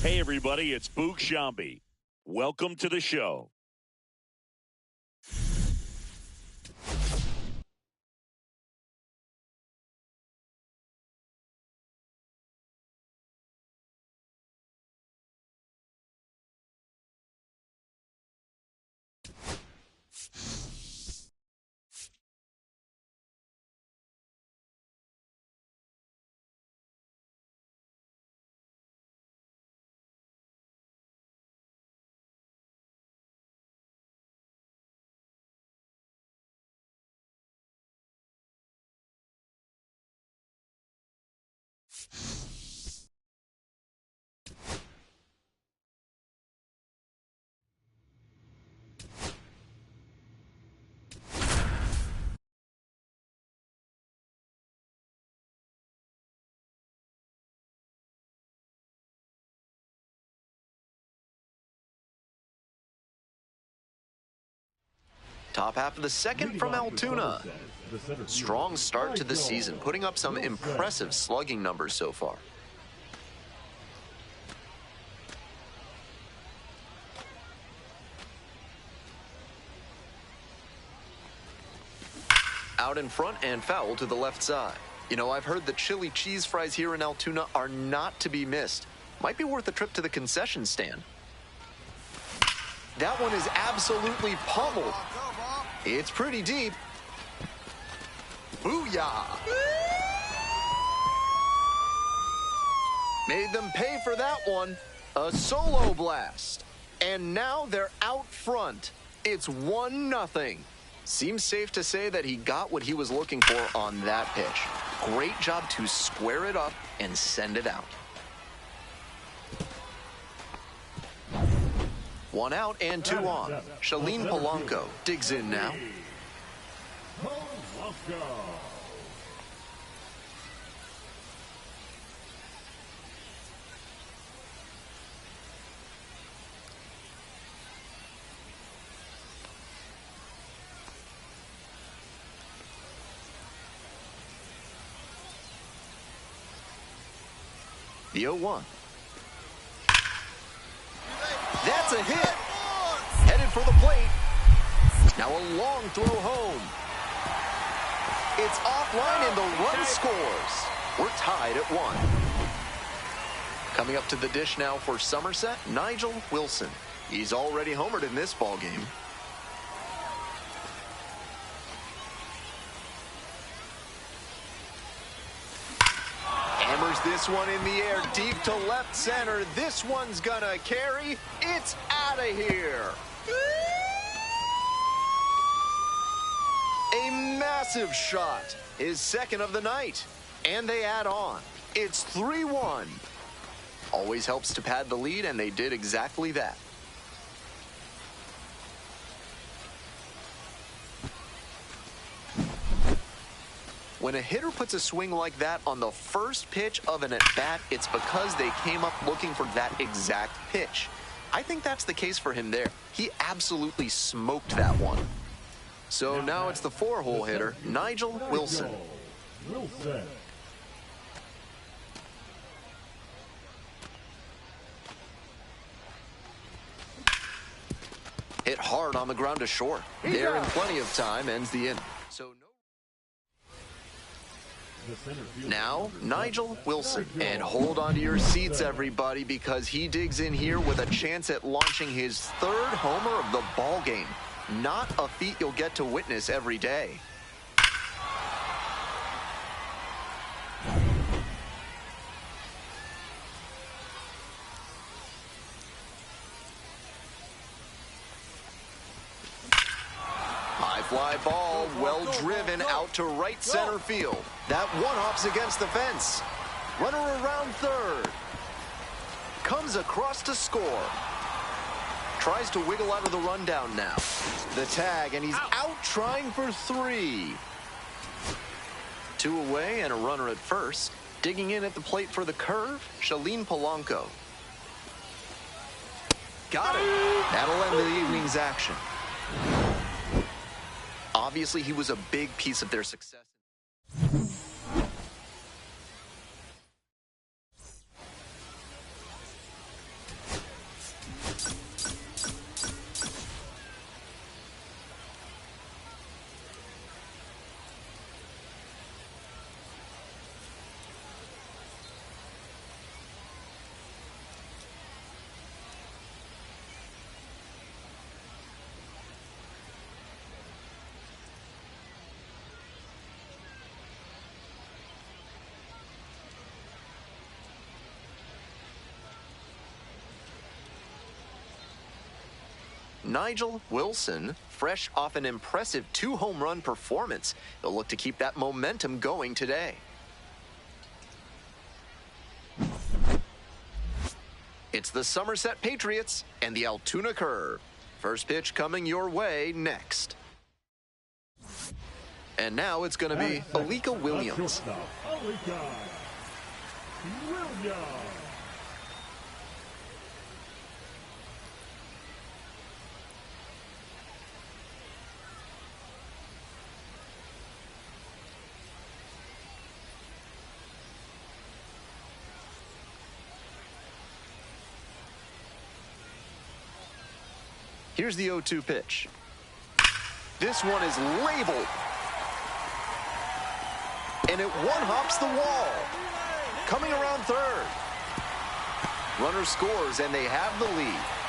Hey, everybody, it's Boog Sciambi. Welcome to the show. Top half of the second from Altoona. Strong start to the season, putting up some impressive slugging numbers so far. Out in front and foul to the left side. You know, I've heard the chili cheese fries here in Altoona are not to be missed. Might be worth a trip to the concession stand. That one is absolutely pummeled. It's pretty deep. Booyah! Made them pay for that one. A solo blast. And now they're out front. It's 1-0. Seems safe to say that he got what he was looking for on that pitch. Great job to square it up and send it out. 1 out and 2 on. Shalin Polanco digs in now. The 0-1. That's a hit. Headed for the plate. Now a long throw home. It's offline and the run scores. We're tied at 1. Coming up to the dish now for Somerset, Nigel Wilson. He's already homered in this ballgame. Hammers this one in the air deep to left center. This one's gonna carry. It's out of here. A massive shot. His second of the night. And they add on. It's 3-1. Always helps to pad the lead, and they did exactly that. When a hitter puts a swing like that on the first pitch of an at-bat, it's because they came up looking for that exact pitch. I think that's the case for him there. He absolutely smoked that one. So now it's the 4-hole hitter, Nigel Wilson. Hit hard on the ground to short. There in plenty of time, ends the inning. So now, Nigel Wilson. And hold on to your seats, everybody, because he digs in here with a chance at launching his 3rd homer of the ball game. Not a feat you'll get to witness every day. High fly ball, well driven out to right center field. That one-hop's against the fence. Runner around third. Comes across to score. Tries to wiggle out of the rundown now. The tag, and he's out trying for 3. 2 away and a runner at first. Digging in at the plate for the curve, Shalin Polanco. Got it. That'll end the evening's action. Obviously, he was a big piece of their success. Nigel Wilson, fresh off an impressive 2-home run performance, he'll look to keep that momentum going today. It's the Somerset Patriots and the Altoona Curve. First pitch coming your way next. And now it's going to be Alika Williams. Here's the 0-2 pitch. This one is labeled. And it one-hops the wall. Coming around third. Runner scores, and they have the lead.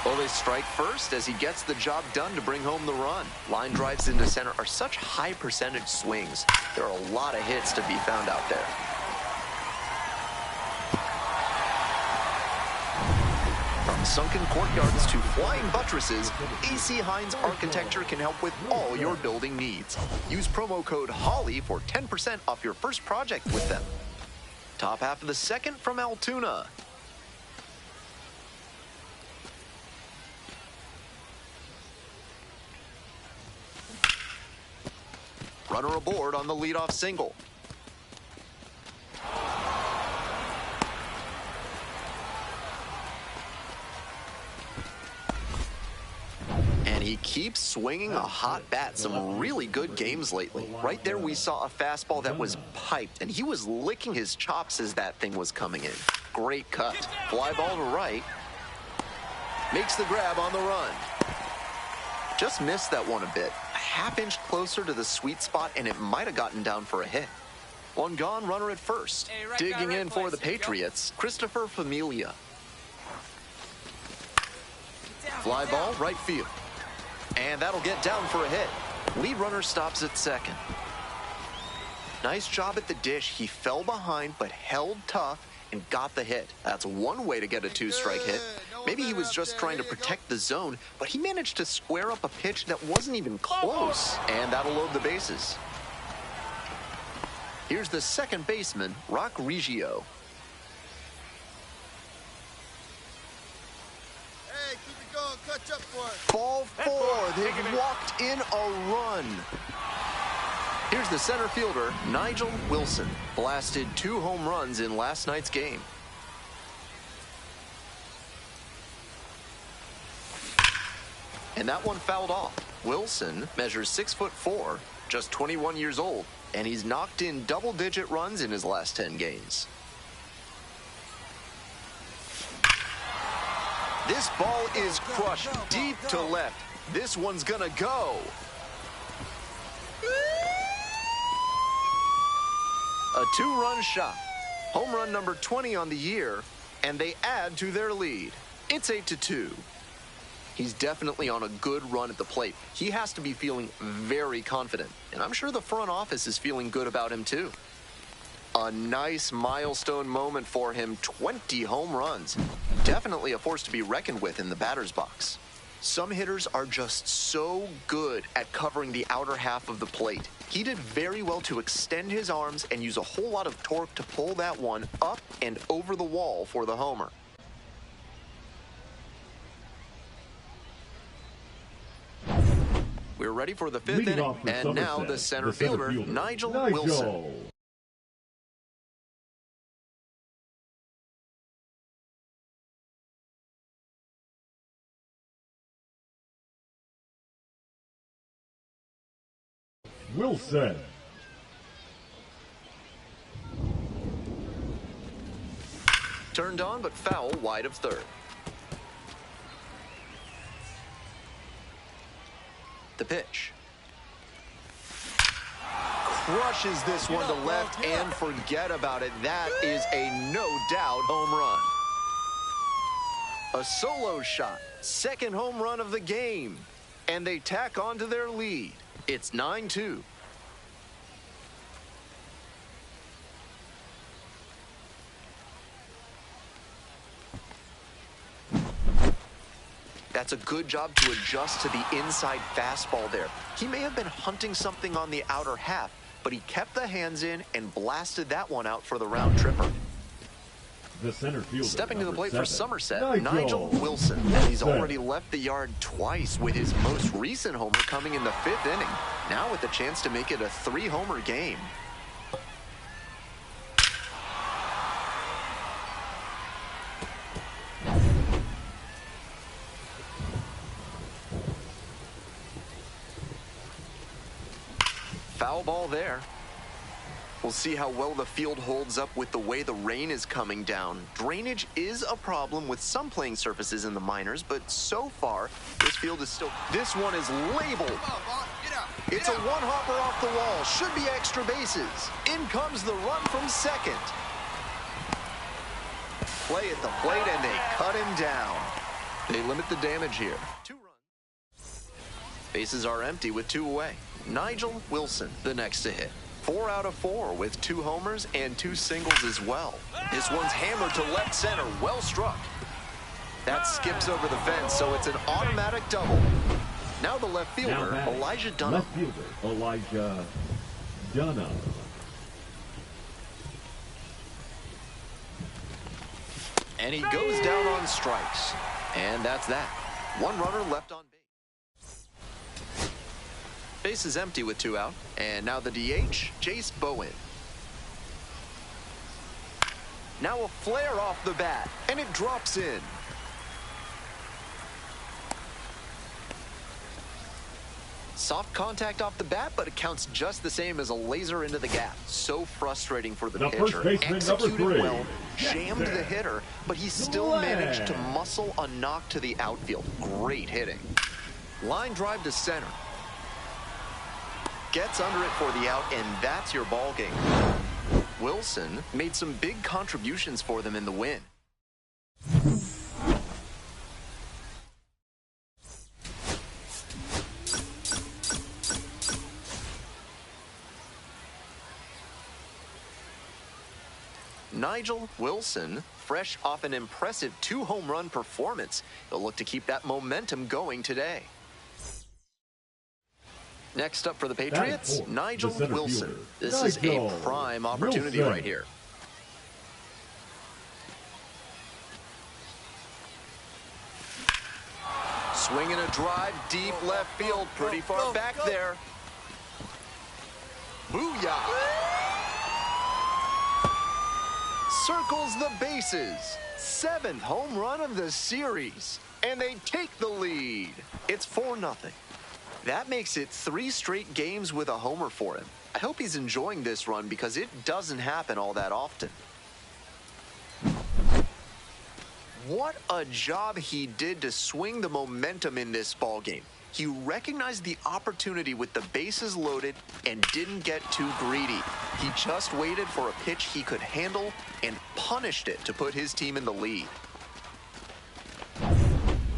Well, they strike first as he gets the job done to bring home the run. Line drives into center are such high percentage swings. There are a lot of hits to be found out there. From sunken courtyards to flying buttresses, AC Hines Architecture can help with all your building needs. Use promo code HOLLY for 10% off your first project with them. Top half of the second from Altoona. Runner aboard on the leadoff single. And he keeps swinging a hot bat. Some really good games lately. Right there we saw a fastball that was piped, and he was licking his chops as that thing was coming in. Great cut. Fly ball to right. Makes the grab on the run. Just missed that one a bit. A half-inch closer to the sweet spot, and it might have gotten down for a hit. One gone, runner at first. Digging in for the Patriots, Christopher Familia. Fly ball, right field. And that'll get down for a hit. Lead runner stops at second. Nice job at the dish. He fell behind, but held tough and got the hit. That's one way to get a two-strike hit. Maybe he was just trying to protect the zone, but he managed to square up a pitch that wasn't even close. And that'll load the bases. Here's the second baseman, Rock Reggio. Hey, keep it going. Catch up for it. Ball four. They've walked in a run. Here's the center fielder, Nigel Wilson. Blasted 2 home runs in last night's game. And that one fouled off. Wilson measures 6'4", just 21 years old, and he's knocked in double-digit runs in his last 10 games. This ball is crushed deep to left. This one's gonna go. A 2-run shot. Home run number 20 on the year, and they add to their lead. It's 8-2. He's definitely on a good run at the plate. He has to be feeling very confident, and I'm sure the front office is feeling good about him too. A nice milestone moment for him, 20 home runs. Definitely a force to be reckoned with in the batter's box. Some hitters are just so good at covering the outer half of the plate. He did very well to extend his arms and use a whole lot of torque to pull that one up and over the wall for the homer. We're ready for the 5th inning, and now the center fielder, Nigel Wilson. Wilson. Turned on, but foul wide of third. The pitch. Crushes this one to left and forget about it. That is a no-doubt home run. A solo shot. Second home run of the game. And they tack on to their lead. It's 9-2. That's a good job to adjust to the inside fastball there. He may have been hunting something on the outer half, but he kept the hands in and blasted that one out for the round tripper. The center fielder, stepping to the plate for Somerset, Nigel Wilson. And he's already left the yard twice, with his most recent homer coming in the 5th inning. Now with a chance to make it a 3-homer game. Foul ball there. We'll see how well the field holds up with the way the rain is coming down. Drainage is a problem with some playing surfaces in the minors, but so far, this field is still... This one is labeled. It's a one-hopper off the wall. Should be extra bases. In comes the run from second. Play at the plate, and they cut him down. They limit the damage here. 2 runs. Bases are empty with 2 away. Nigel Wilson, the next to hit. 4 out of 4 with 2 homers and 2 singles as well. This one's hammered to left center. Well struck. That skips over the fence, so it's an automatic double. Now the left fielder, Elijah Dunham. Left fielder, Elijah Dunham. And he goes down on strikes. And that's that. 1 runner left on base. Base is empty with 2 out. And now the DH, Jace Bowen. Now a flare off the bat, and it drops in. Soft contact off the bat, but it counts just the same as a laser into the gap. So frustrating for the pitcher. Executed well, jammed the hitter, but he still managed to muscle a knock to the outfield. Great hitting. Line drive to center. Gets under it for the out, and that's your ball game. Wilson made some big contributions for them in the win. Nigel Wilson, fresh off an impressive 2-home run performance. He'll look to keep that momentum going today. Next up for the Patriots, Nigel Wilson. This is a prime opportunity right here. Swinging a drive deep left field, pretty far back there. Booyah! Circles the bases. 7th home run of the series. And they take the lead. It's 4-0. That makes it 3 straight games with a homer for him. I hope he's enjoying this run because it doesn't happen all that often. What a job he did to swing the momentum in this ballgame. He recognized the opportunity with the bases loaded and didn't get too greedy. He just waited for a pitch he could handle and punished it to put his team in the lead.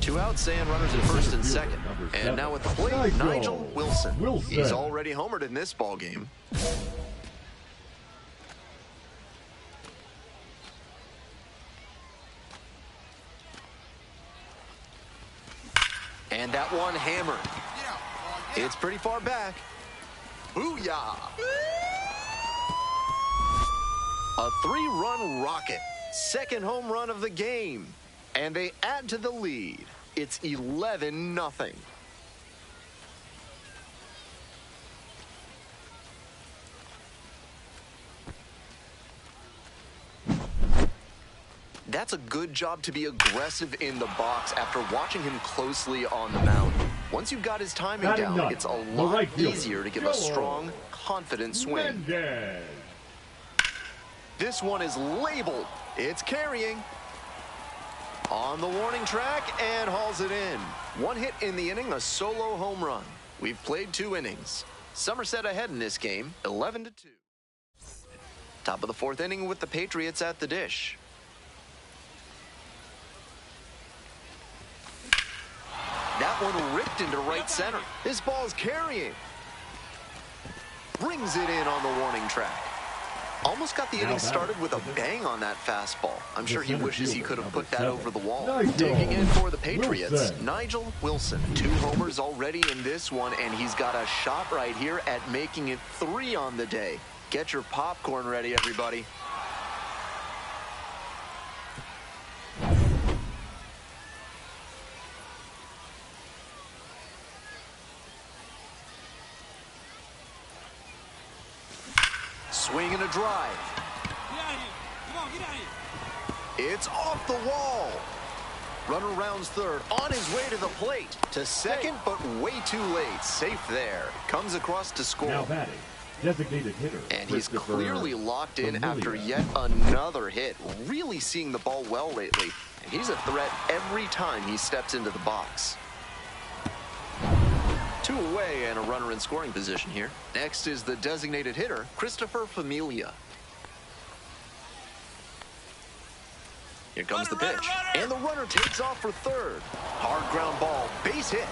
2 outs and runners at first and second. And now at the plate, Nigel Wilson. He's already homered in this ballgame. And that one hammered. It's pretty far back. Booyah! A 3-run rocket. 2nd home run of the game. And they add to the lead. It's 11-0. That's a good job to be aggressive in the box after watching him closely on the mound. Once you've got his timing down, it's a lot easier to give a strong, confident swing. This one is labeled. It's carrying. On the warning track and hauls it in. 1 hit in the inning, a solo home run. We've played 2 innings. Somerset ahead in this game, 11-2. Top of the 4th inning with the Patriots at the dish. That one ripped into right center. This ball's carrying. Brings it in on the warning track. Almost got the inning started with a bang on that fastball. I'm sure he wishes he could have put that over the wall. Digging in for the Patriots, Nigel Wilson. 2 homers already in this one, and he's got a shot right here at making it 3 on the day. Get your popcorn ready, everybody. Swing and a drive. Get out of here. Come on, get out of here. It's off the wall. Runner rounds third, on his way to the plate. To second, but way too late. Safe there. Comes across to score. Now batting, designated hitter. And he's clearly locked in after yet another hit. Really seeing the ball well lately. And he's a threat every time he steps into the box. 2 away and a runner in scoring position here. Next is the designated hitter, Christopher Familia. Here comes the pitch. And the runner takes off for third. Hard ground ball, base hit.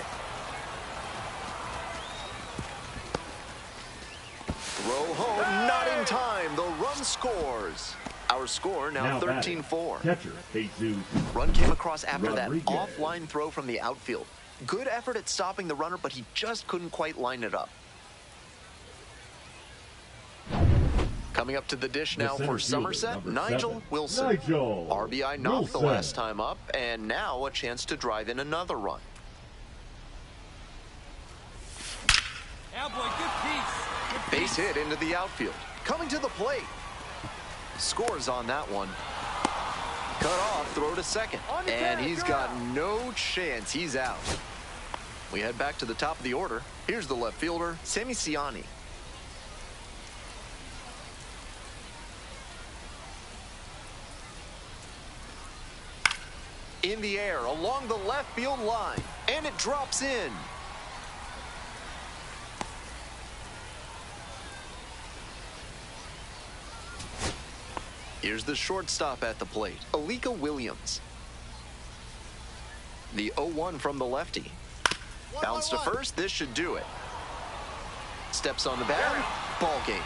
Throw home, not in time. The run scores. Our score now 13-4. Catcher, Jesus. Run came across after Rodriguez. that offline throw from the outfield. Good effort at stopping the runner, but he just couldn't quite line it up. Coming up to the dish now for Somerset, Nigel Wilson. RBI knocked the last time up, and now a chance to drive in another run. Yeah, boy, good piece. Good Base hit into the outfield. Coming to the plate. Scores on that one. Cut off, throw to second. And he's got no chance. He's out. We head back to the top of the order. Here's the left fielder, Sammy Siani. In the air, along the left field line. And it drops in. Here's the shortstop at the plate, Alika Williams. The 0-1 from the lefty. Bounce to first, this should do it. Steps on the bat, ball game.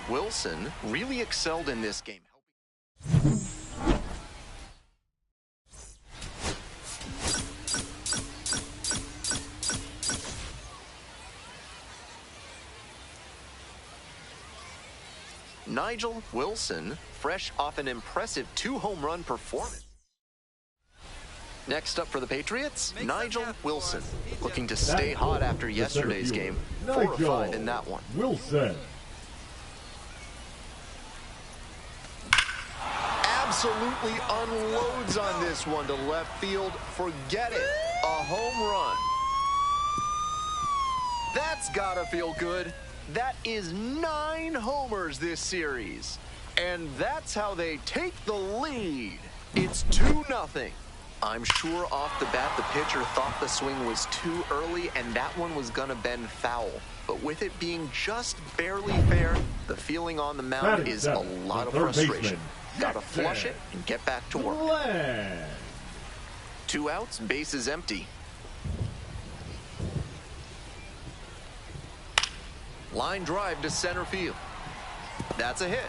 Wilson really excelled in this game. Nigel Wilson, fresh off an impressive 2-home run performance. Next up for the Patriots, Nigel Wilson, looking to stay hot after yesterday's game. 4 of 5 in that one. Wilson. Absolutely unloads on this one to left field. Forget it. A home run. That's gotta feel good. That is 9 homers this series. And that's how they take the lead. It's 2-0. I'm sure off the bat the pitcher thought the swing was too early and that one was gonna bend foul. But with it being just barely fair, the feeling on the mound is a lot of frustration. Gotta flush it and get back to work. 2 outs, base is empty. Line drive to center field. That's a hit.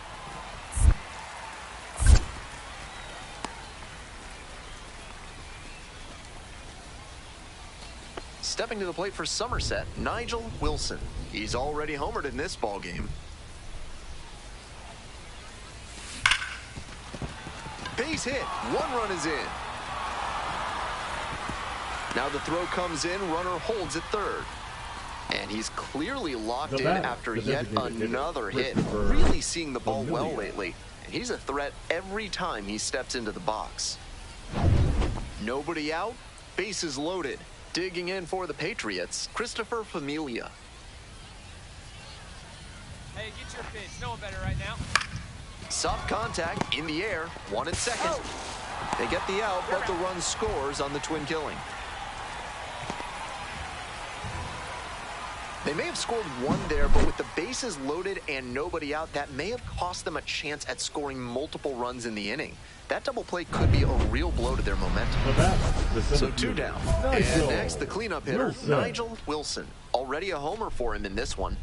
Stepping to the plate for Somerset, Nigel Wilson. He's already homered in this ballgame. Base hit. 1 run is in. Now the throw comes in. Runner holds at third. And he's clearly locked in after yet another hit. Really seeing the ball well lately. And he's a threat every time he steps into the box. Nobody out. Bases loaded. Digging in for the Patriots, Christopher Familia. Hey, get your pitch. No better right now. Soft contact in the air. 1 at second. They get the out, but the run scores on the twin killing. They may have scored 1 there, but with the bases loaded and nobody out, that may have cost them a chance at scoring multiple runs in the inning. That double play could be a real blow to their momentum. So 2 down. And next, the cleanup hitter, Nigel Wilson. Already a homer for him in this one.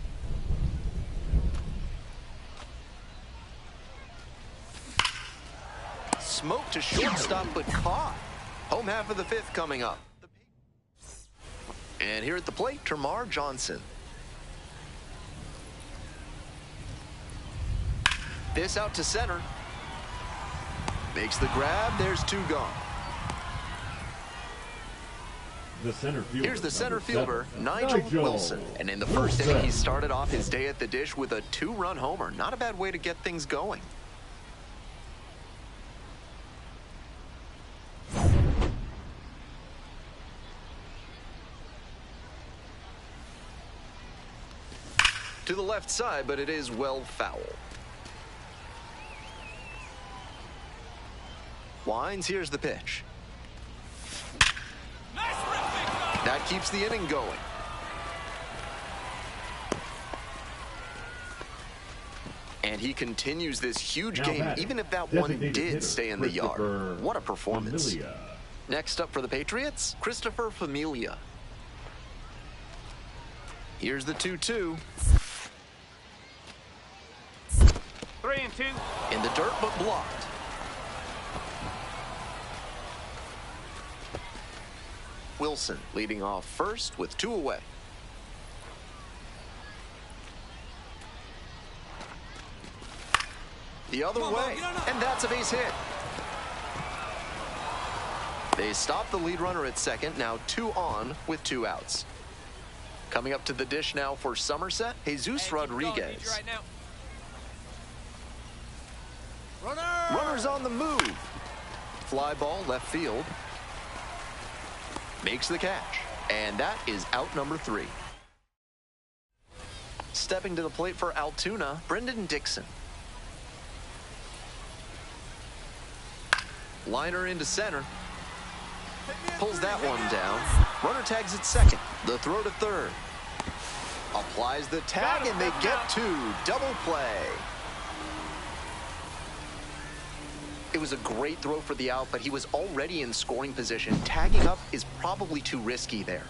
Smoke to shortstop, but caught. Home half of the 5th coming up. And here at the plate, Termarr Johnson. This out to center. Makes the grab. There's 2 gone. Here's the center fielder, Nigel Wilson. And in the first inning, he started off his day at the dish with a 2-run homer. Not a bad way to get things going. To the left side, but it is well foul. Wines, here's the pitch. That keeps the inning going. And he continues this huge Now game, batting, even if that one designated did hitter, stay in the yard. Christopher What a performance. Familia. Next up for the Patriots, Christopher Familia. Here's the 2-2. 3-2. In the dirt, but blocked. Wilson leading off first with 2 away. The other way, and that's a base hit. They stop the lead runner at second, now 2 on with 2 outs. Coming up to the dish now for Somerset, Jesus Rodriguez. Runners on the move. Fly ball left field. Makes the catch, and that is out number 3. Stepping to the plate for Altoona, Brendan Dixon. Liner into center. Pulls that one down. Runner tags at second. The throw to third. Applies the tag, and they get 2. Double play. It was a great throw for the out, but he was already in scoring position. Tagging up is probably too risky there.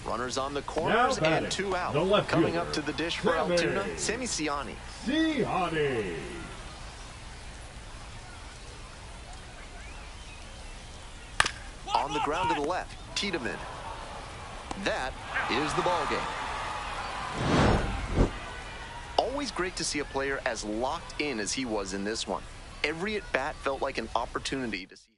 Runners on the corners and 2 out. Coming up to the dish for Altoona, Sammy Siani. Siani. On the ground to the left, Tiedemann. That is the ball game. Always great to see a player as locked in as he was in this one. Every at-bat felt like an opportunity to see him.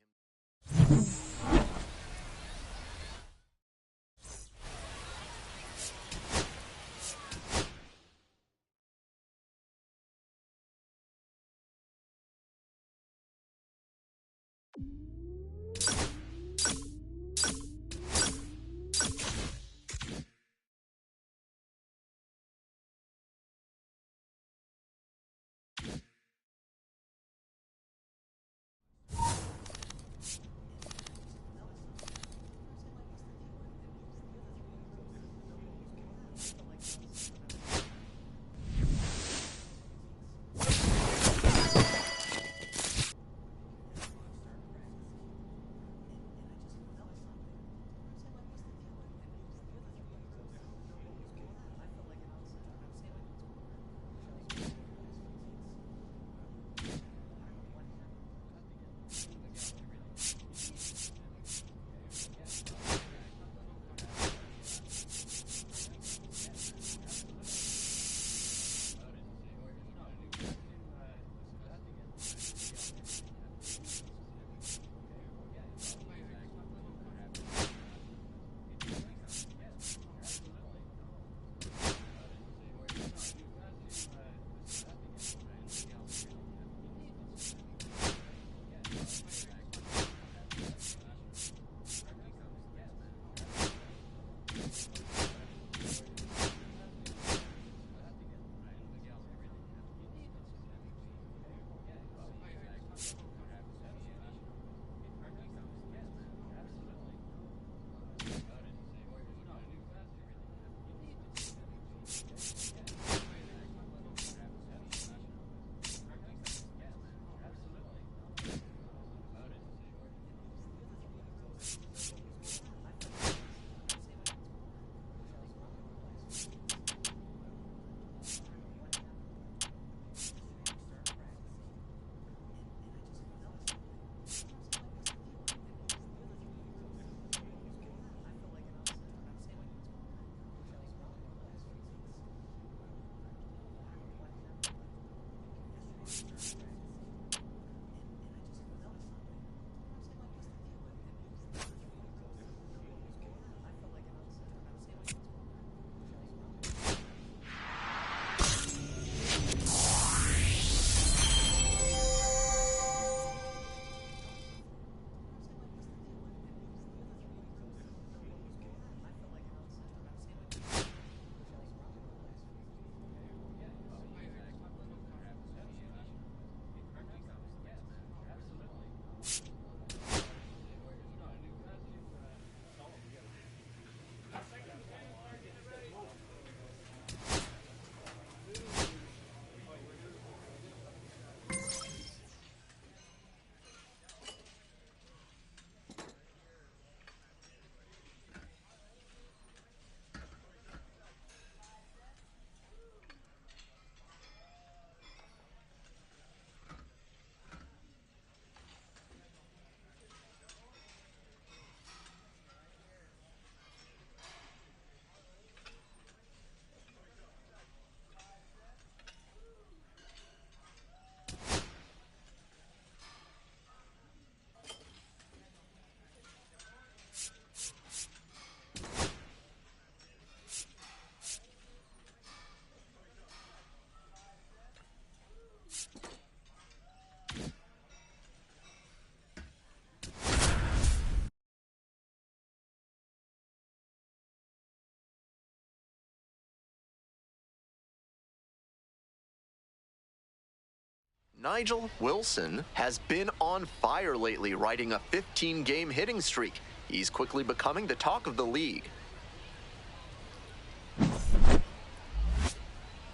Nigel Wilson has been on fire lately, riding a 15-game hitting streak. He's quickly becoming the talk of the league.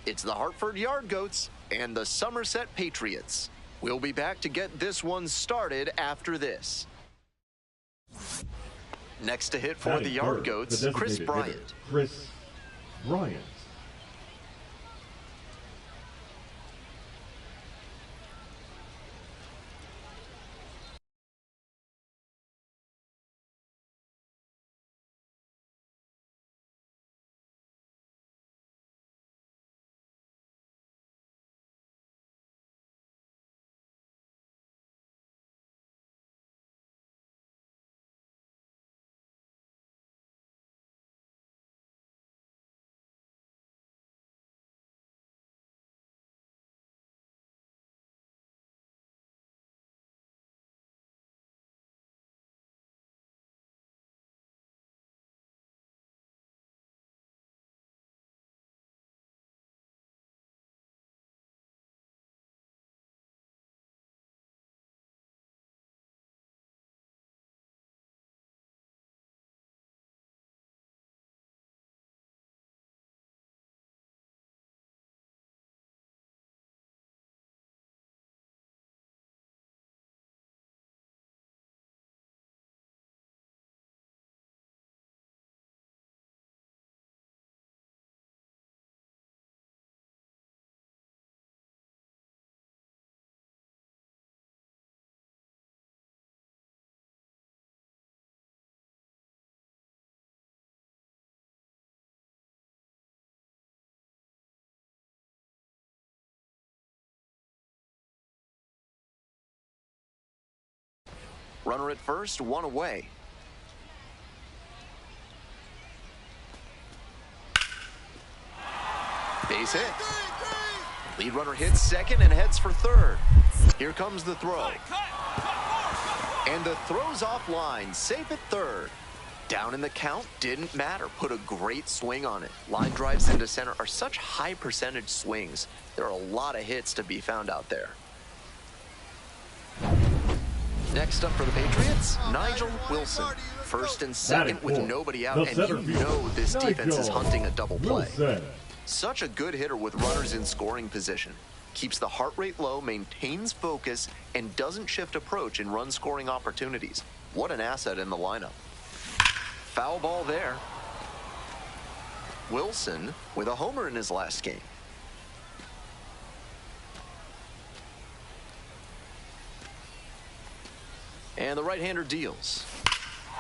It's the Hartford Yard Goats and the Somerset Patriots. We'll be back to get this one started after this. Next to hit for the Yard Goats, Chris Bryant. Chris Bryant. Runner at first, one away. Base hit. Lead runner hits second and heads for third. Here comes the throw. And the throw's offline, safe at third. Down in the count, didn't matter. Put a great swing on it. Line drives into center are such high percentage swings. There are a lot of hits to be found out there. Next up for the Patriots, Nigel Wilson. First and second with nobody out, and you know this defense is hunting a double play. Such a good hitter with runners in scoring position. Keeps the heart rate low, maintains focus, and doesn't shift approach in run-scoring opportunities. What an asset in the lineup. Foul ball there. Wilson with a homer in his last game. And the right-hander deals.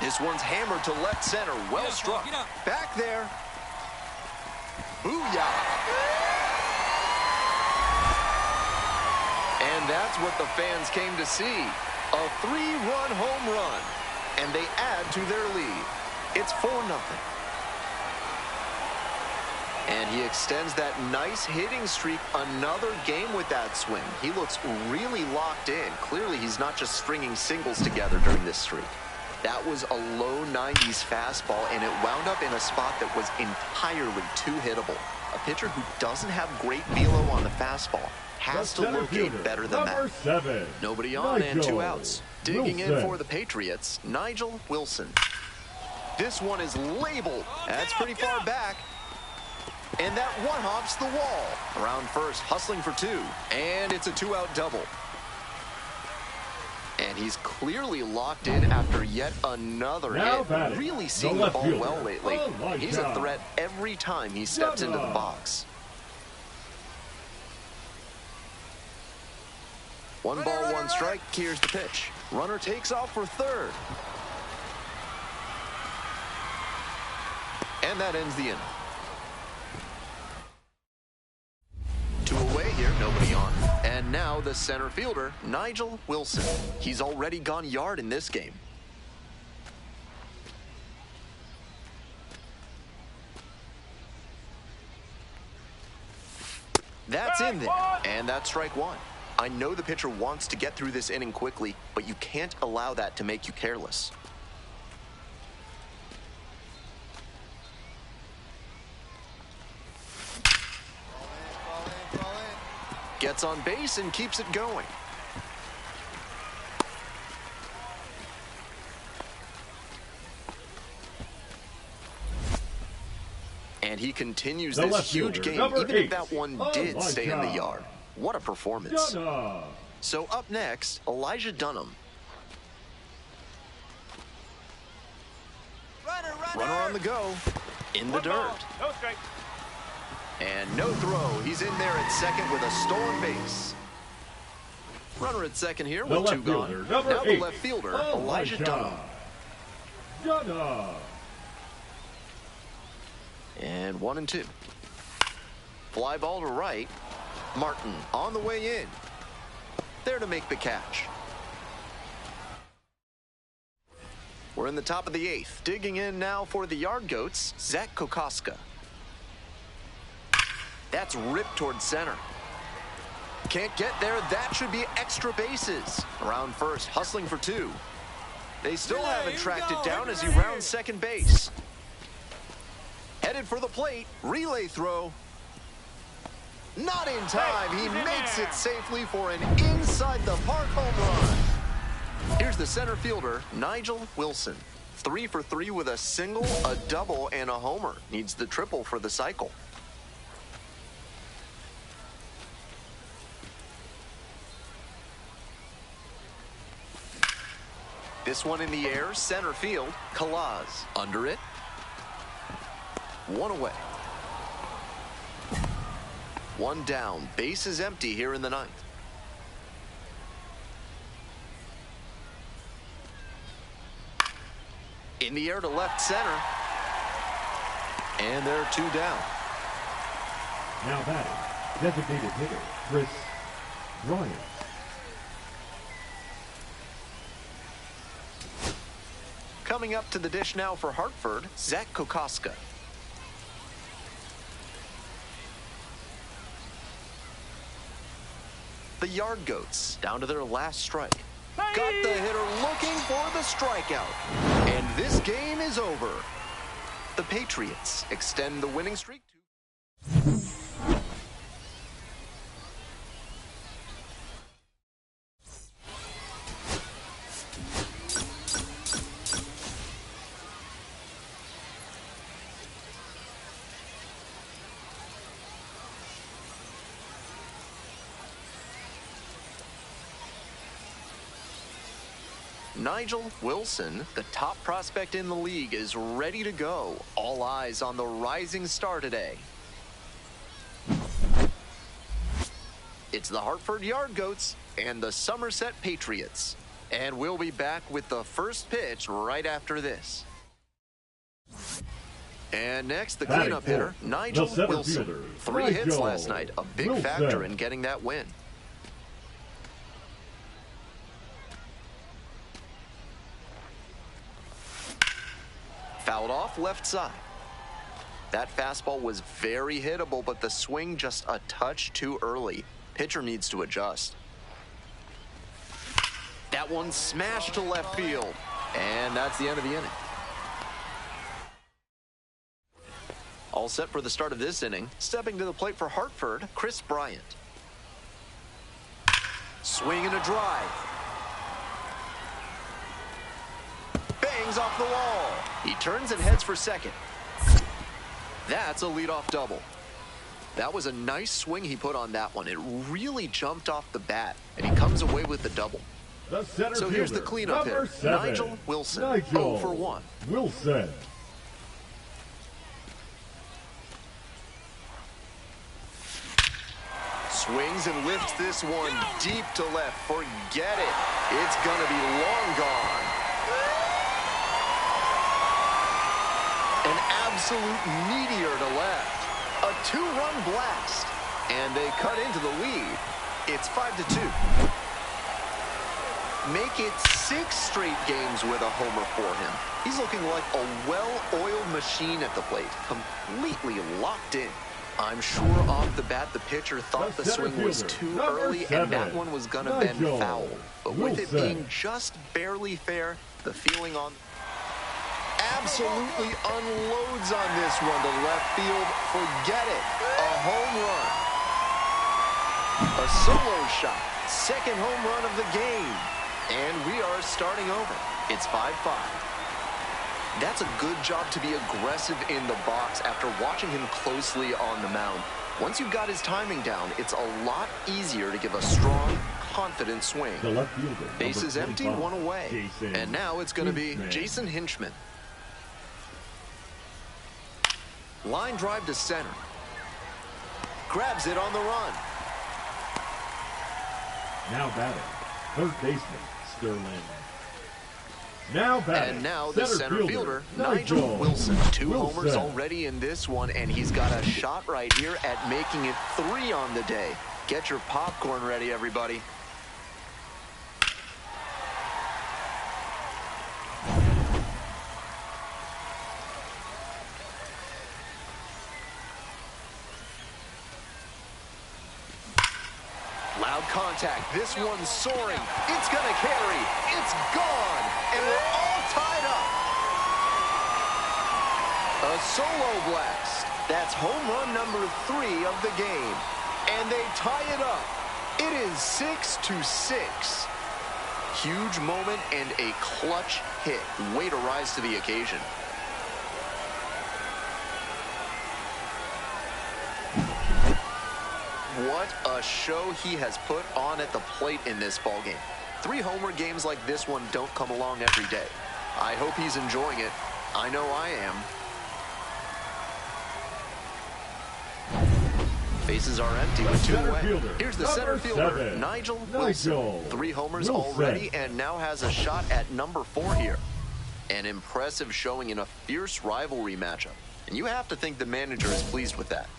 This one's hammered to left center. Well struck. Back there. Booyah! And that's what the fans came to see. A 3-run home run. And they add to their lead. It's 4-0. And he extends that nice hitting streak another game with that swing. He looks really locked in. Clearly, he's not just stringing singles together during this streak. That was a low 90s fastball, and it wound up in a spot that was entirely too hittable. A pitcher who doesn't have great velo on the fastball has to locate better than that. 7. Nobody on and 2 outs. Digging in for the Patriots, Nigel Wilson. This one is labeled. That's pretty far back. And that one hops the wall. Around first, hustling for 2. And it's a 2-out double. And he's clearly locked in after yet another hit. Really seeing the ball well lately. He's a threat every time he steps into the box. 1 ball, 1 strike. Here's the pitch. Runner takes off for third. And that ends the inning. 2 away here, nobody on. And now the center fielder, Nigel Wilson. He's already gone yard in this game. That's in there, and that's strike 1. I know the pitcher wants to get through this inning quickly, but you can't allow that to make you careless. Gets on base and keeps it going. And he continues this huge game, even if that one did stay in the yard. What a performance. So up next, Elijah Dunham. Runner on the go, in the dirt. No strike. And no throw. He's in there at second with a stolen base. Runner at second here with two gone. Now the left fielder, Elijah Dunham. And 1-2. Fly ball to right. Martin on the way in. There to make the catch. We're in the top of the 8th. Digging in now for the Yard Goats, Zach Kokoska. That's ripped towards center. Can't get there. That should be extra bases. Around first, hustling for 2. They still haven't tracked it down as he rounds second base. Headed for the plate. Relay throw. Not in time. He makes it safely for an inside-the-park home run. Here's the center fielder, Nigel Wilson. 3 for 3 with a single, a double, and a homer. Needs the triple for the cycle. This one in the air, center field, Kalaz. Under it. 1 away. 1 down. Base is empty here in the 9th. In the air to left center. And they're 2 down. Now batting, designated hitter, Chris Bryant. Coming up to the dish now for Hartford, Zach Kokoska. The Yard Goats down to their last strike. Got the hitter looking for the strikeout. And this game is over. The Patriots extend the winning streak to... Nigel Wilson, the top prospect in the league, is ready to go. All eyes on the rising star today. It's the Hartford Yard Goats and the Somerset Patriots. And we'll be back with the first pitch right after this. And next, the cleanup hitter, Nigel Wilson. 3 hits last night, a big factor in getting that win. Fouled off left side. That fastball was very hittable, but the swing just a touch too early. Pitcher needs to adjust. That one smashed to left field. And that's the end of the inning. All set for the start of this inning. Stepping to the plate for Hartford, Chris Bryant. Swing and a drive. Bangs off the wall. He turns and heads for second. That's a leadoff double. That was a nice swing he put on that one. It really jumped off the bat, and he comes away with the double. So here's the cleanup hitter, Nigel Wilson, 0 for 1. Wilson. Swings and lifts this one deep to left. Forget it. It's going to be long gone. An absolute meteor to left. A 2-run blast. And they cut into the lead. It's 5-2. Make it 6 straight games with a homer for him. He's looking like a well-oiled machine at the plate. Completely locked in. I'm sure off the bat the pitcher thought the swing was too early and that one was going to bend foul. But with it being just barely fair, the feeling on... Absolutely unloads on this one to left field. Forget it. A home run. A A solo shot. Second home run of the game. And we are starting over. It's 5-5. That's a good job to be aggressive in the box after watching him closely on the mound. Once you've got his timing down, it's a lot easier to give a strong, confident swing. The left fielder, Base is empty, 25, one away. Jason And now it's going to be Hinchman. Jason Hinchman. Line drive to center. Grabs it on the run. Now batting, third baseman, Sterling. Now batting, And now the center fielder, Nigel Nigel Wilson. Two Wilson. homers already in this one, and he's got a shot right here at making it 3 on the day. Get your popcorn ready, everybody. Loud contact. This one's soaring. It's going to carry. It's gone. And we're all tied up. A solo blast. That's home run number 3 of the game. And they tie it up. It is 6-6. Huge moment and a clutch hit. Way to rise to the occasion. What a show he has put on at the plate in this ballgame. 3 homer games like this one don't come along every day. I hope he's enjoying it. I know I am. Bases are empty with 2 Center away. fielder, Here's the number center fielder, 7, Nigel Nigel Wilson. 3 homers Wilson. already and now has a shot at number 4 here. An impressive showing in a fierce rivalry matchup. And you have to think the manager is pleased with that.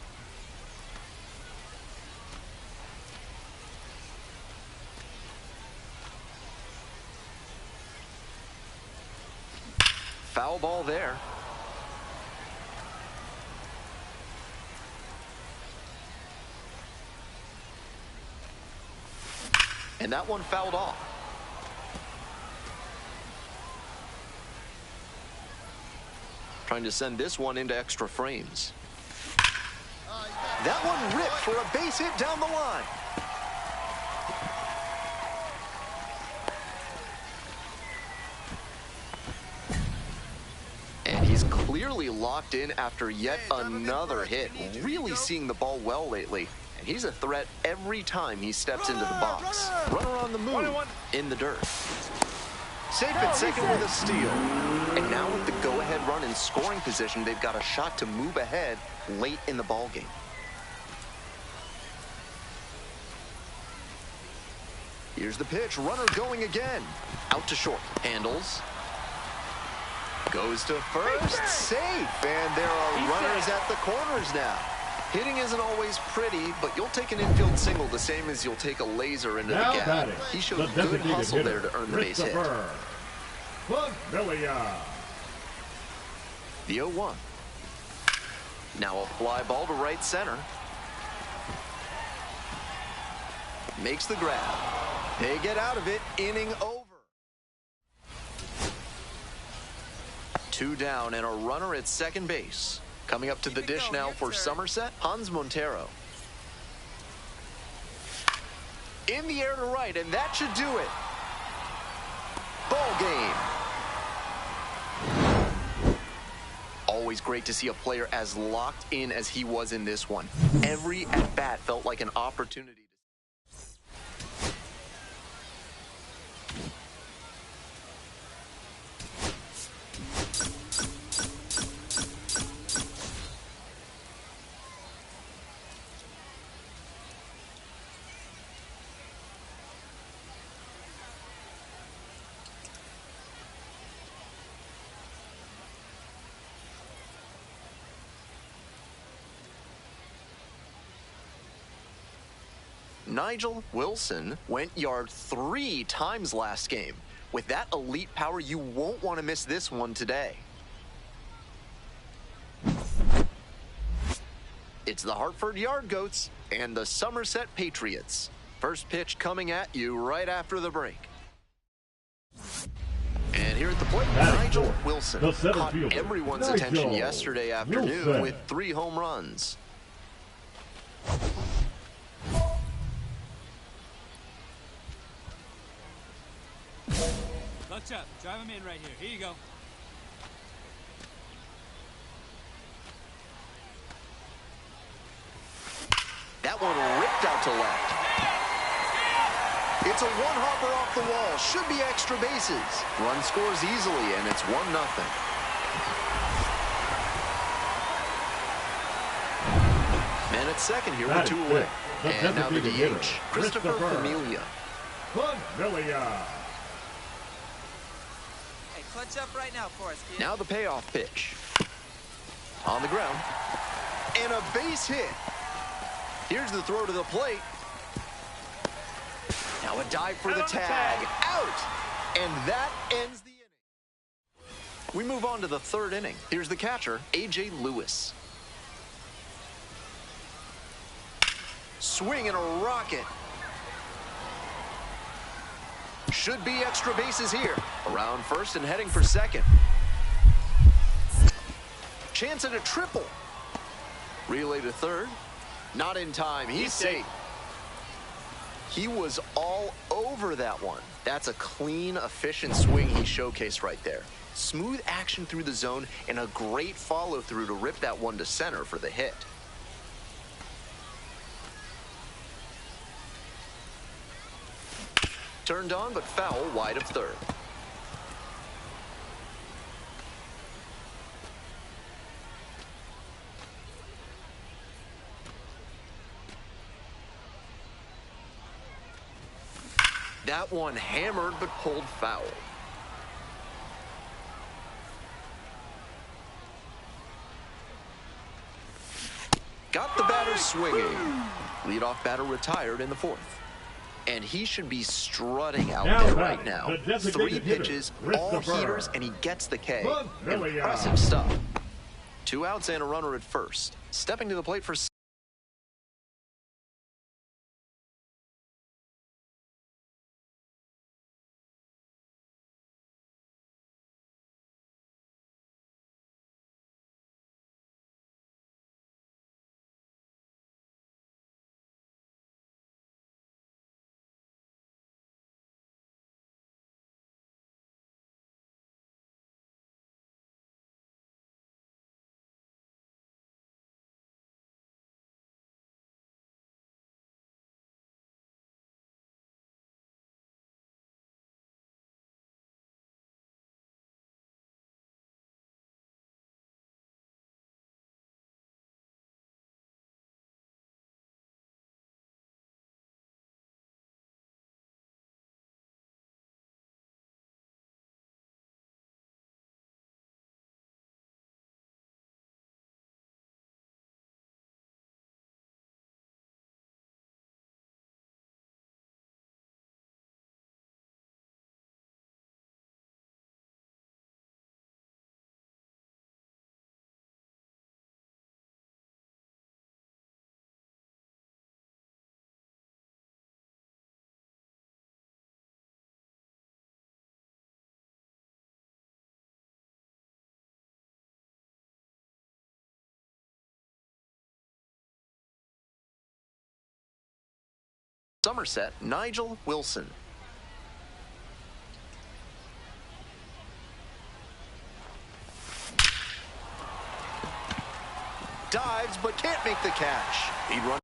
Foul ball there. And that one fouled off. Trying to send this one into extra frames. That one ripped for a base hit down the line. And he's clearly locked in after yet another hit. Really seeing the ball well lately. And he's a threat every time he steps into the box. Runner on the move, in the dirt. Safe at second with a steal. And now with the go-ahead run in scoring position, they've got a shot to move ahead late in the ballgame. Here's the pitch, runner going again. Out to short, handles. Goes to first, safe, and there are runners at the corners now. Hitting isn't always pretty, but you'll take an infield single the same as you'll take a laser into Now the gap. batting, He showed the good designated hustle hitter, there to earn the base hit. Christopher Bonvilla. The 0-1. Now a fly ball to right center. Makes the grab. They get out of it, inning over. 2 down and a runner at second base. Coming up to the dish now for Somerset, Hans Montero. In the air to right, and that should do it. Ball game. Always great to see a player as locked in as he was in this one. Every at-bat felt like an opportunity. Nigel Wilson went yard 3 times last game. With that elite power, you won't want to miss this one today. It's the Hartford Yard Goats and the Somerset Patriots. First pitch coming at you right after the break. And here at the plate, Nigel Wilson caught everyone's attention yesterday afternoon with 3 home runs. Clutch up. Drive him in right here. Here you go. That one ripped out to left. It's a one-hopper off the wall. Should be extra bases. Run scores easily, and it's 1-0. Man at second here with 2 away. And now the DH, Christopher Familia. Familia. Hey, clutch up right now for us, kid. Now the payoff pitch. On the ground. And a base hit. Here's the throw to the plate. Now a dive for the tag. Out! And that ends the inning. We move on to the 3rd inning. Here's the catcher, A.J. Lewis. Swing and a rocket. Should be extra bases here. Around first and heading for second. Chance at a triple. Relay to third. Not in time. He's safe. He was all over that one. That's a clean, efficient swing he showcased right there. Smooth action through the zone and a great follow-through to rip that one to center for the hit. Turned on, but foul wide of third. That one hammered but pulled foul. Got the batter swinging. Leadoff batter retired in the 4th. And he should be strutting out there right now. 3 pitches, all heaters, and he gets the K. Impressive stuff. 2 outs and a runner at first. Stepping to the plate for Somerset, Nigel Wilson. Dives, but can't make the catch. He'd run.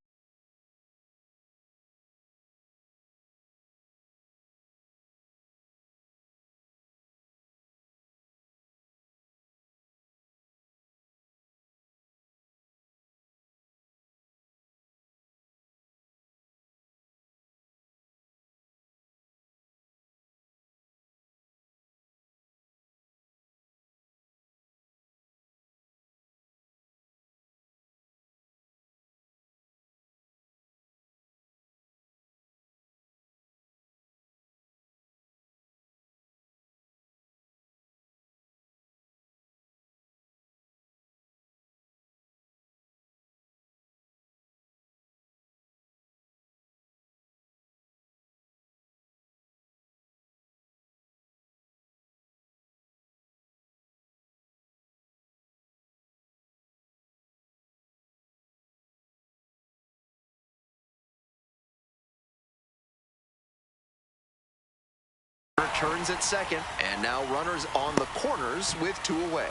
turns at second, and now runners on the corners with 2 away.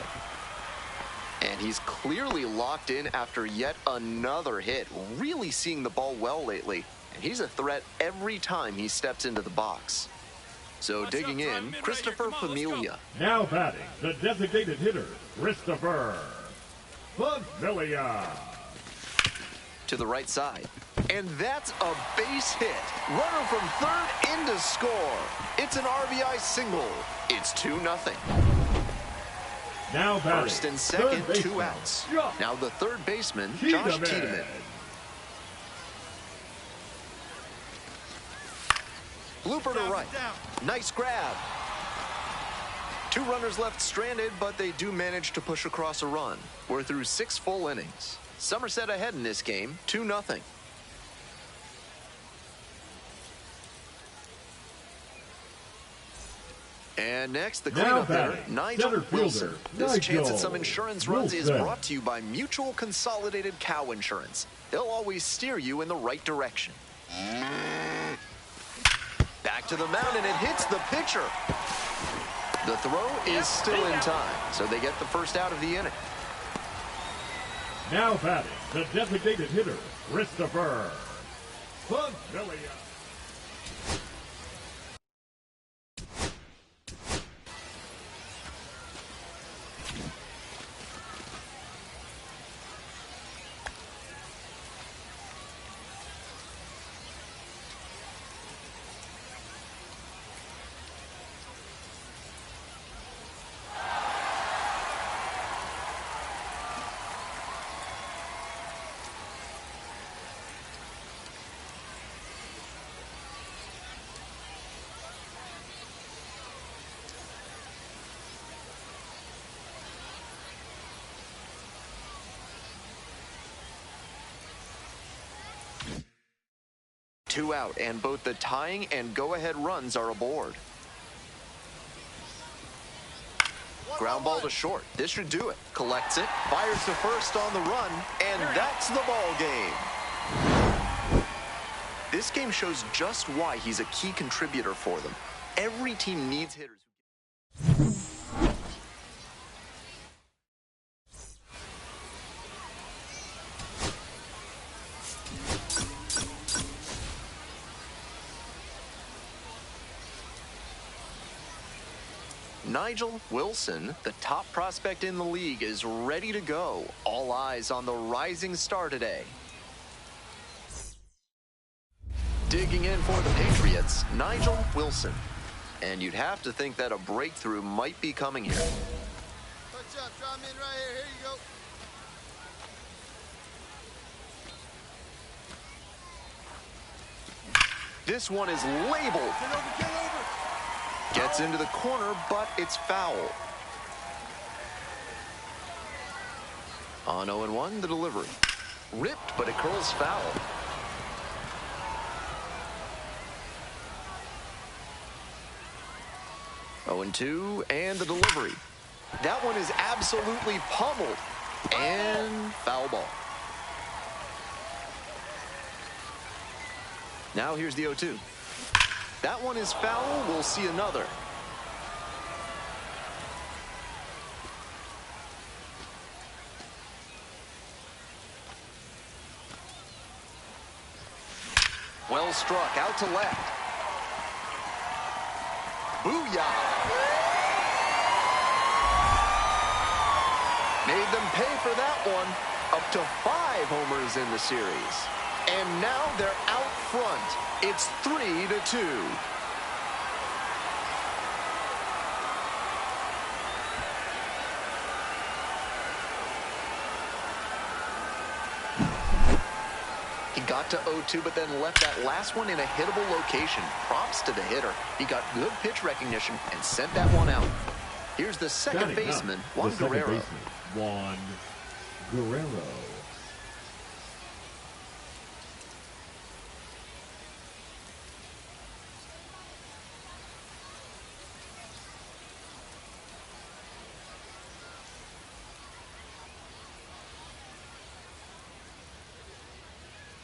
And he's clearly locked in after yet another hit, really seeing the ball well lately. And he's a threat every time he steps into the box. So digging in, Christopher Familia. Now batting, the designated hitter, Christopher Familia. To the right side. And that's a base hit. Runner from third in to score. It's an RBI single. It's 2-0. Now batting, First and second, third 2 baseman, outs. Josh Now the third baseman, Josh Tiedemann. Blooper to right. Nice grab. 2 runners left stranded, but they do manage to push across a run. We're through 6 full innings. Somerset ahead in this game, 2-0. And next, the cleanup hitter, Nigel Wilson. This chance at some insurance runs is brought to you by Mutual Consolidated Cow Insurance. They'll always steer you in the right direction. Back to the mound, and it hits the pitcher. The throw is still in time, so they get the first out of the inning. Now batting, the designated hitter, Christopher Familia. Two out, and both the tying and go-ahead runs are aboard. Ground ball to short. This should do it. Collects it, fires to first on the run, and that's the ball game. This game shows just why he's a key contributor for them. Every team needs hitters. Nigel Wilson, the top prospect in the league, is ready to go. All eyes on the rising star today. Digging in for the Patriots, Nigel Wilson. And you'd have to think that a breakthrough might be coming here. Touch up, draw him in right here. Here you go. This one is labeled. Get over. Gets into the corner, but it's foul. On 0-1, the delivery. Ripped, but it curls foul. Oh, 0-2, and the delivery. That one is absolutely pummeled. And foul ball. Now here's the 0-2. That one is foul. We'll see another. Well struck, out to left. Booyah! Made them pay for that one. Up to 5 homers in the series. And now they're out front. It's 3-2. He got to 0-2, but then left that last one in a hittable location. Props to the hitter. He got good pitch recognition and sent that one out. Here's the second baseman, Juan Guerrero. Juan Guerrero.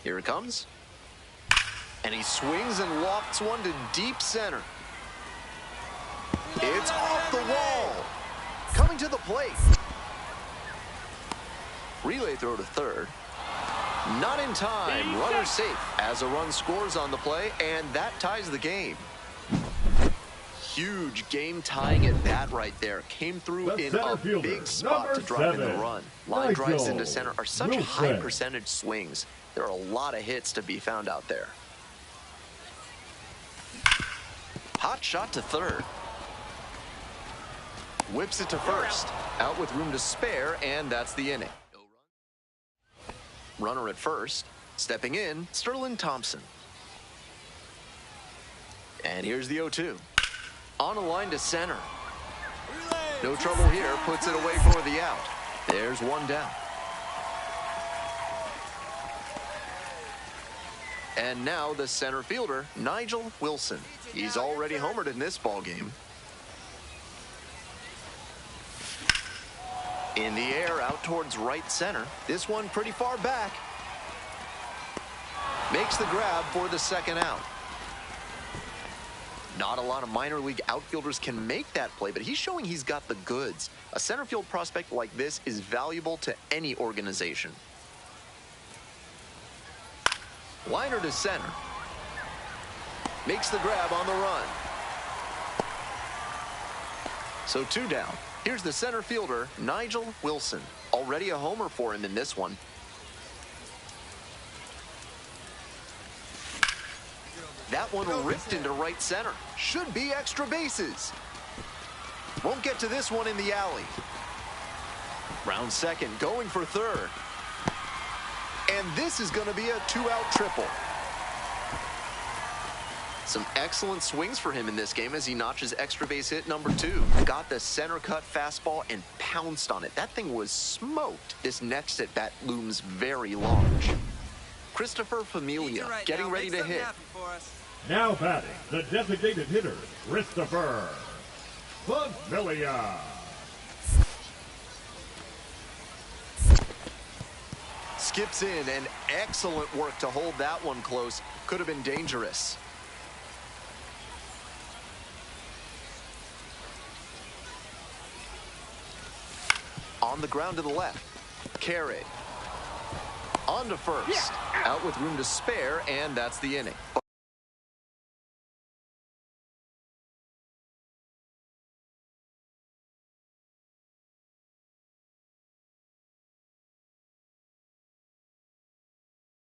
Here it comes. And he swings and lofts one to deep center. to the plate. Relay throw to third. Not in time. Runner safe as a run scores on the play, and that ties the game. Huge game-tying at bat right there. Came through in a big spot to drive in the run. Line drives into center are such high percentage swings. There are a lot of hits to be found out there. Hot shot to third. Whips it to first. Out with room to spare, and that's the inning. Runner at first. Stepping in, Sterling Thompson. And here's the 0-2. On a line to center. No trouble here. Puts it away for the out. There's one down. And now the center fielder, Nigel Wilson. He's already homered in this ballgame. In the air, out towards right center. This one pretty far back. Makes the grab for the second out. Not a lot of minor league outfielders can make that play, but he's showing he's got the goods. A center field prospect like this is valuable to any organization. Liner to center. Makes the grab on the run. So two down. Here's the center fielder, Nigel Wilson. Already a homer for him in this one. That one ripped into right center. Should be extra bases. Won't get to this one in the alley. Round second, going for third. And this is going to be a two-out triple. Some excellent swings for him in this game as he notches extra base hit number 2. Got the center cut fastball and pounced on it. That thing was smoked. This next at bat looms very large. Christopher Familia getting ready to hit. Now batting, the designated hitter, Christopher Familia. Skips in, and excellent work to hold that one close. Could have been dangerous. On the ground to the left. Carey. On to first. Out with room to spare, and that's the inning.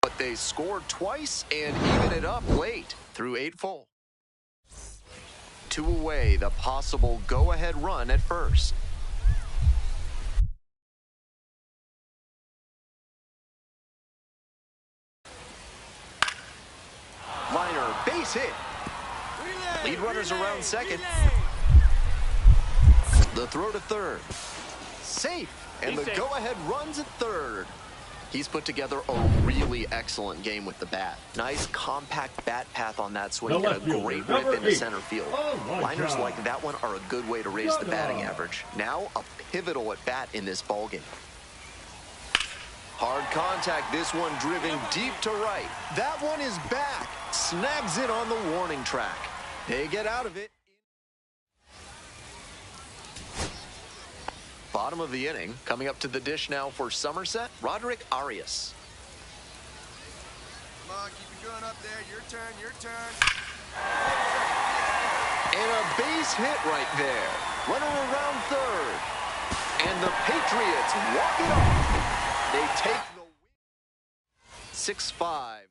But they scored twice and even it up late through 8 full. 2 away, the possible go-ahead run at first. Liner, base hit. Lead runners around second. The throw to third. Safe, and the go-ahead runs at third. He's put together a really excellent game with the bat. Nice compact bat path on that swing and a great rip into center field. Liners like that one are a good way to raise the batting average. Now a pivotal at bat in this ballgame. Hard contact, this one driven deep to right. That one is back. Snags it on the warning track. They get out of it. Bottom of the inning, coming up to the dish now for Somerset, Roderick Arias. Come on, keep it going up there. Your turn, your turn. And a base hit right there. Runner around third. And the Patriots walk it off. They take the win. 6-5.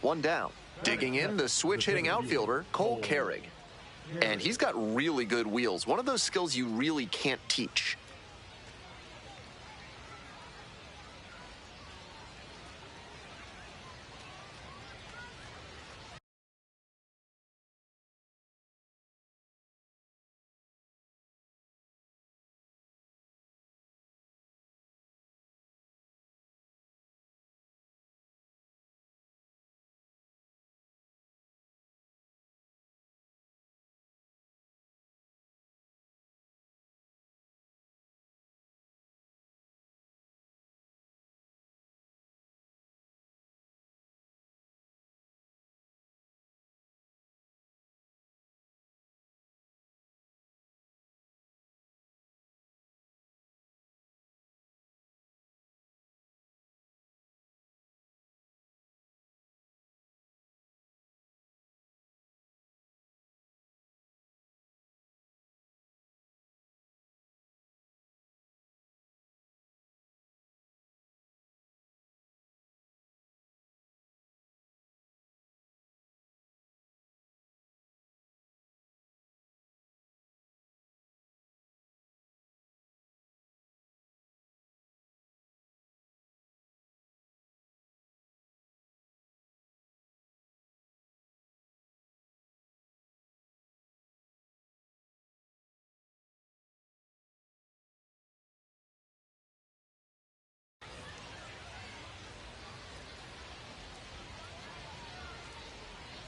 One down. Digging in, the switch-hitting outfielder, Cole Carrig. And he's got really good wheels. One of those skills you really can't teach.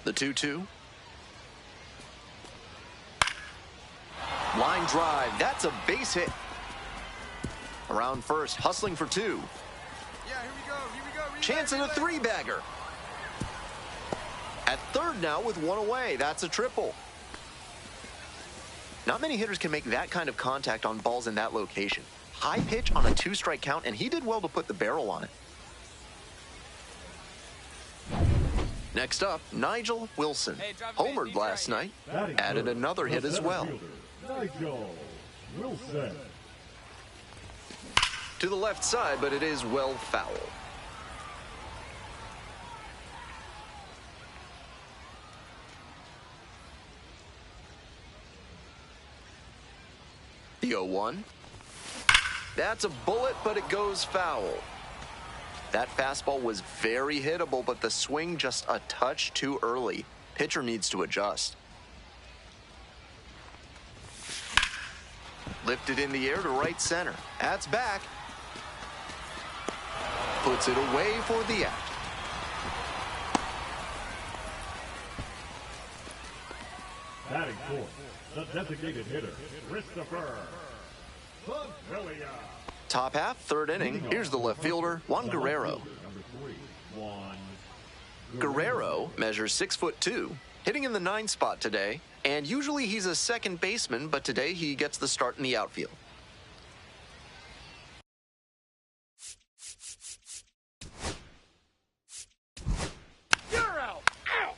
The 2-2. Line drive. That's a base hit. Around first, hustling for two. Yeah, here we go. Chance at a three-bagger. At third now with one away. That's a triple. Not many hitters can make that kind of contact on balls in that location. High pitch on a two-strike count, and he did well to put the barrel on it. Next up, Nigel Wilson. Homered last night, added another hit as well. Nigel Wilson. To the left side, but it is well foul. The 0-1. That's a bullet, but it goes foul. That fastball was very hittable, but the swing just a touch too early. Pitcher needs to adjust. Lifted in the air to right center. That's back. Puts it away for the out. Batting fourth, the designated hitter, Christopher Favilla. Top half, third inning. Here's the left fielder, Juan Guerrero. Guerrero measures 6'2", hitting in the 9 spot today. And usually he's a second baseman, but today he gets the start in the outfield. You're out. Ow.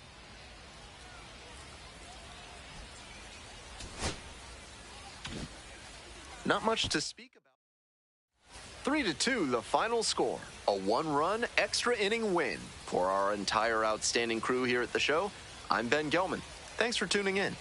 Not much to speak about. 3-2, the final score. A 1-run extra inning win. For our entire outstanding crew here at the show, I'm Ben Gelman. Thanks for tuning in.